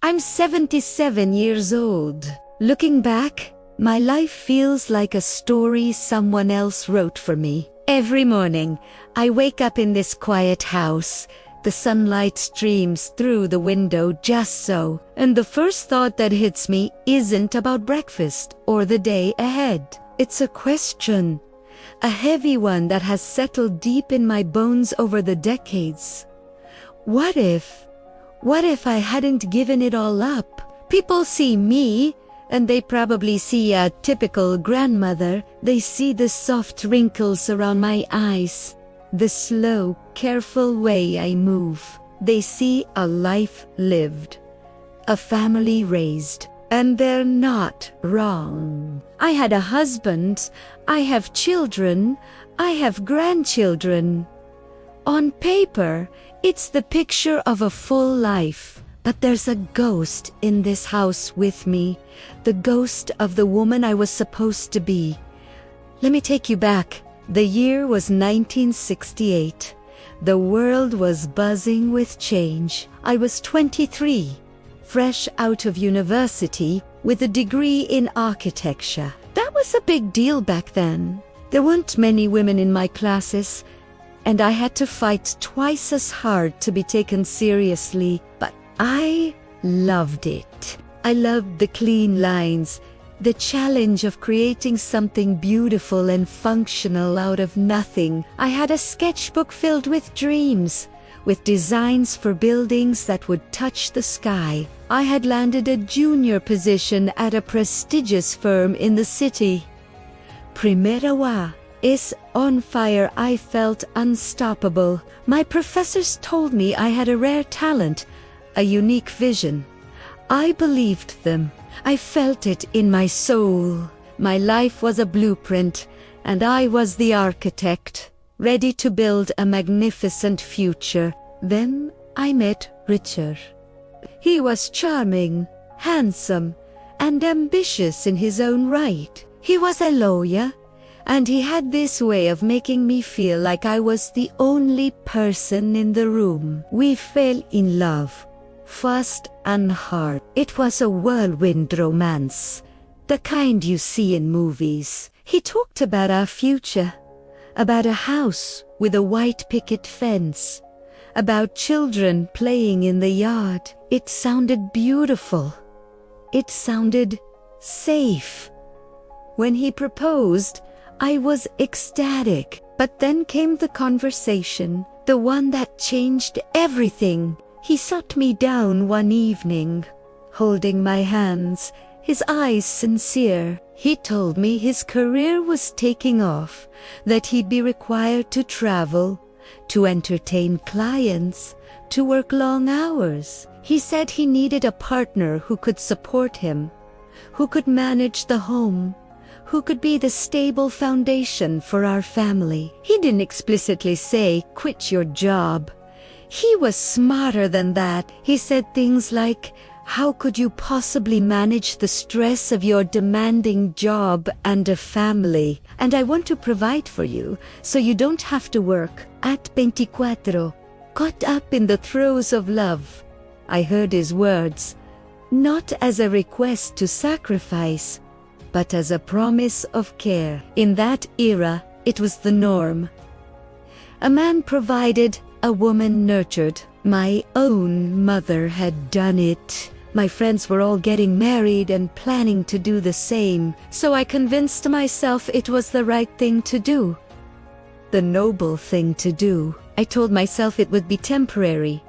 I'm 77 years old. Looking back, my life feels like a story someone else wrote for me. Every morning, I wake up in this quiet house. The sunlight streams through the window just so, and the first thought that hits me isn't about breakfast or the day ahead. It's a question, a heavy one that has settled deep in my bones over the decades. What if I hadn't given it all up? People see me, and they probably see a typical grandmother. They see the soft wrinkles around my eyes, the slow, careful way I move. They see a life lived, a family raised, and they're not wrong. I had a husband, I have children, I have grandchildren. On paper, it's the picture of a full life. But there's a ghost in this house with me, the ghost of the woman I was supposed to be. Let me take you back. The year was 1968. The world was buzzing with change. I was 23, fresh out of university with a degree in architecture. That was a big deal back then. There weren't many women in my classes, and I had to fight twice as hard to be taken seriously, but I loved it. I loved the clean lines, the challenge of creating something beautiful and functional out of nothing. I had a sketchbook filled with dreams, with designs for buildings that would touch the sky. I had landed a junior position at a prestigious firm in the city. Primera is on fire. I felt unstoppable. My professors told me I had a rare talent, a unique vision. I believed them. I felt it in my soul. My life was a blueprint, and I was the architect, ready to build a magnificent future. Then I met Richard. He was charming, handsome, and ambitious in his own right. He was a lawyer, and he had this way of making me feel like I was the only person in the room. We fell in love, fast and hard. It was a whirlwind romance, the kind you see in movies. He talked about our future, about a house with a white picket fence, about children playing in the yard. It sounded beautiful. It sounded safe. When he proposed, I was ecstatic. But then came the conversation, the one that changed everything. He sat me down one evening, holding my hands, his eyes sincere. He told me his career was taking off, that he'd be required to travel, to entertain clients, to work long hours. He said he needed a partner who could support him, who could manage the home, who could be the stable foundation for our family. He didn't explicitly say, quit your job. He was smarter than that. He said things like, how could you possibly manage the stress of your demanding job and a family? And I want to provide for you, so you don't have to work. At 24, caught up in the throes of love, I heard his words, not as a request to sacrifice, but as a promise of care. In that era, it was the norm. A man provided, a woman nurtured. My own mother had done it. My friends were all getting married and planning to do the same, so I convinced myself it was the right thing to do. The noble thing to do. I told myself it would be temporary.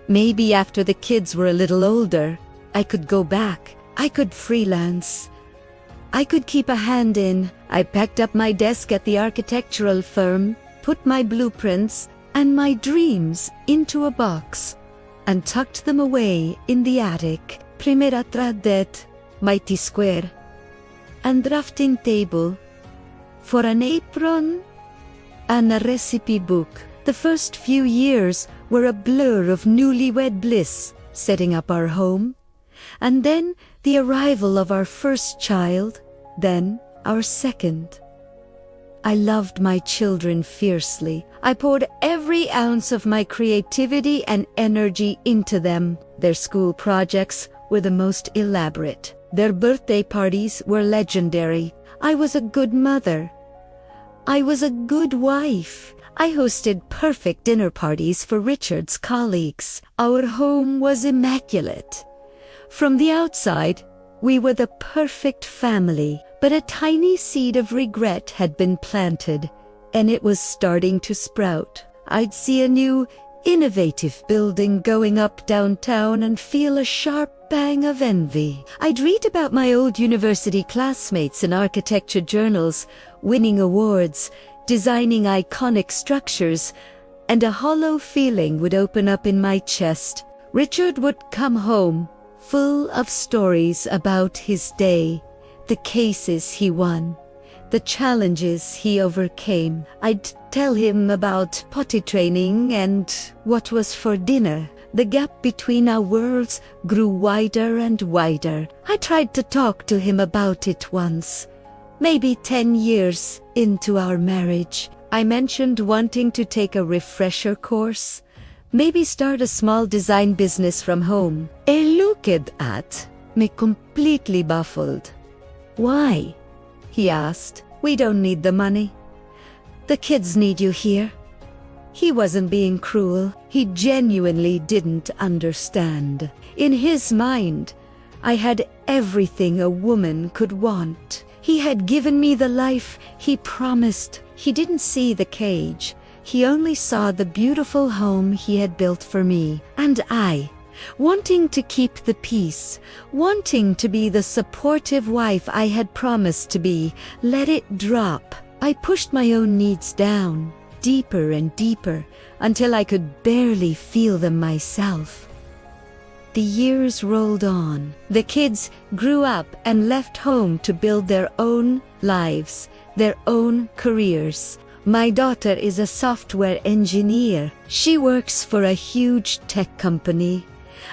Maybe after the kids were a little older, I could go back. I could freelance. I could keep a hand in. I packed up my desk at the architectural firm, put my blueprints and my dreams into a box, and tucked them away in the attic. Primera tradet, mighty square, and drafting table, for an apron, and a recipe book. The first few years were a blur of newlywed bliss, setting up our home, and then the arrival of our first child, then our second. I loved my children fiercely. I poured every ounce of my creativity and energy into them. Their school projects were the most elaborate. Their birthday parties were legendary. I was a good mother. I was a good wife. I hosted perfect dinner parties for Richard's colleagues. Our home was immaculate. From the outside, we were the perfect family, but a tiny seed of regret had been planted, and it was starting to sprout. I'd see a new, innovative building going up downtown and feel a sharp bang of envy. I'd read about my old university classmates in architecture journals, winning awards, designing iconic structures, and a hollow feeling would open up in my chest. Richard would come home, full of stories about his day, the cases he won, the challenges he overcame. I'd tell him about potty training and what was for dinner. The gap between our worlds grew wider and wider. I tried to talk to him about it once. Maybe 10 years into our marriage, I mentioned wanting to take a refresher course, maybe start a small design business from home. He looked at me completely baffled. "Why?" he asked. "We don't need the money. The kids need you here." He wasn't being cruel. He genuinely didn't understand. In his mind, I had everything a woman could want. He had given me the life he promised. He didn't see the cage. He only saw the beautiful home he had built for me. And I, wanting to keep the peace, wanting to be the supportive wife I had promised to be, let it drop. I pushed my own needs down, deeper and deeper, until I could barely feel them myself. The years rolled on. The kids grew up and left home to build their own lives, their own careers. My daughter is a software engineer. She works for a huge tech company,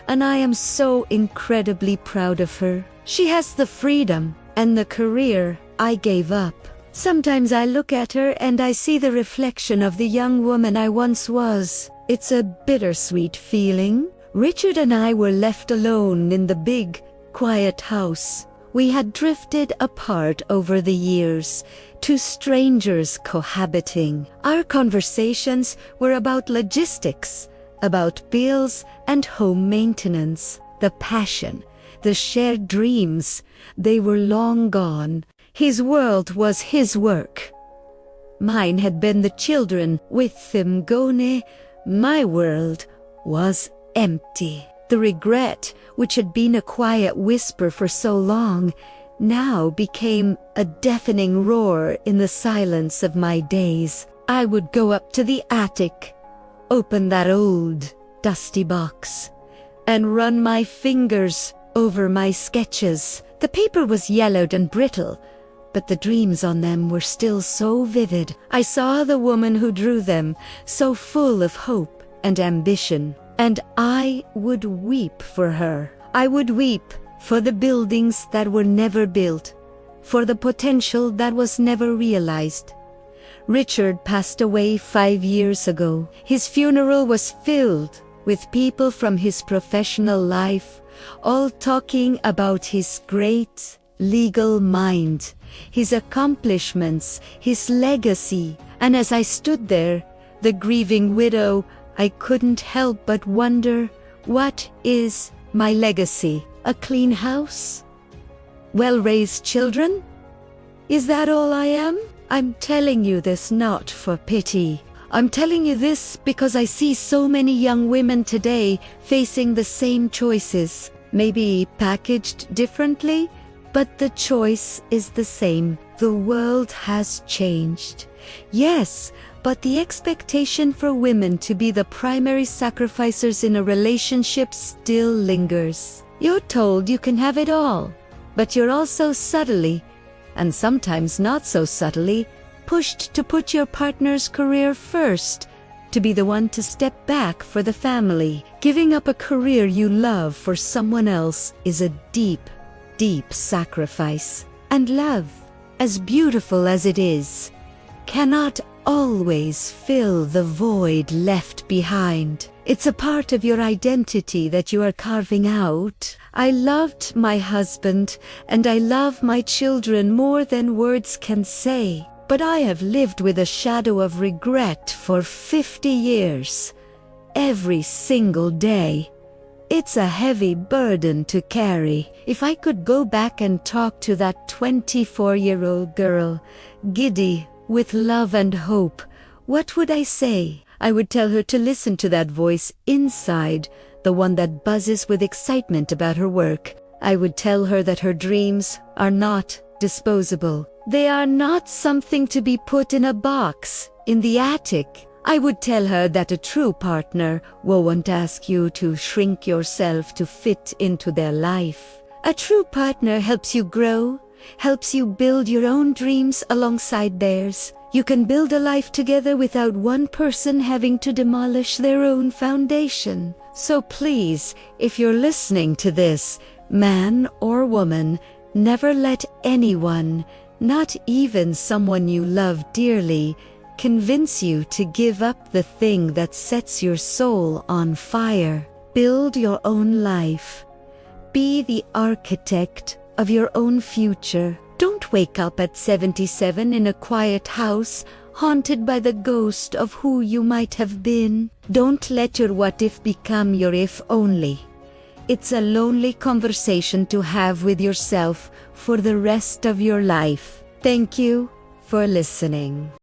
and I am so incredibly proud of her. She has the freedom and the career I gave up. Sometimes I look at her and I see the reflection of the young woman I once was. It's a bittersweet feeling. Richard and I were left alone in the big, quiet house. We had drifted apart over the years, two strangers cohabiting. Our conversations were about logistics, about bills and home maintenance. The passion, the shared dreams, they were long gone. His world was his work. Mine had been the children. With them gone, my world was empty. The regret, which had been a quiet whisper for so long, now became a deafening roar in the silence of my days. I would go up to the attic, open that old, dusty box, and run my fingers over my sketches. The paper was yellowed and brittle, but the dreams on them were still so vivid. I saw the woman who drew them, so full of hope and ambition. And I would weep for her. I would weep for the buildings that were never built, for the potential that was never realized. Richard passed away 5 years ago. His funeral was filled with people from his professional life, all talking about his great legal mind, his accomplishments, his legacy. And as I stood there, the grieving widow, I couldn't help but wonder, what is my legacy? A clean house? Well-raised children? Is that all I am? I'm telling you this not for pity. I'm telling you this because I see so many young women today facing the same choices, maybe packaged differently, but the choice is the same. The world has changed. Yes, but the expectation for women to be the primary sacrificers in a relationship still lingers. You're told you can have it all, but you're also subtly, and sometimes not so subtly, pushed to put your partner's career first, to be the one to step back for the family. Giving up a career you love for someone else is a deep, deep sacrifice. And love, as beautiful as it is, cannot always fill the void left behind. It's a part of your identity that you are carving out. I loved my husband, and I love my children more than words can say. But I have lived with a shadow of regret for 50 years. Every single day. It's a heavy burden to carry. If I could go back and talk to that 24-year-old girl, giddy with love and hope, what would I say? I would tell her to listen to that voice inside, the one that buzzes with excitement about her work. I would tell her that her dreams are not disposable. They are not something to be put in a box in the attic. I would tell her that a true partner won't ask you to shrink yourself to fit into their life. A true partner helps you grow, helps you build your own dreams alongside theirs. You can build a life together without one person having to demolish their own foundation. So please, if you're listening to this, man or woman, never let anyone, not even someone you love dearly, convince you to give up the thing that sets your soul on fire. Build your own life. Be the architect of your own future. Don't wake up at 77 in a quiet house, haunted by the ghost of who you might have been. Don't let your what if become your if only. It's a lonely conversation to have with yourself for the rest of your life. Thank you for listening.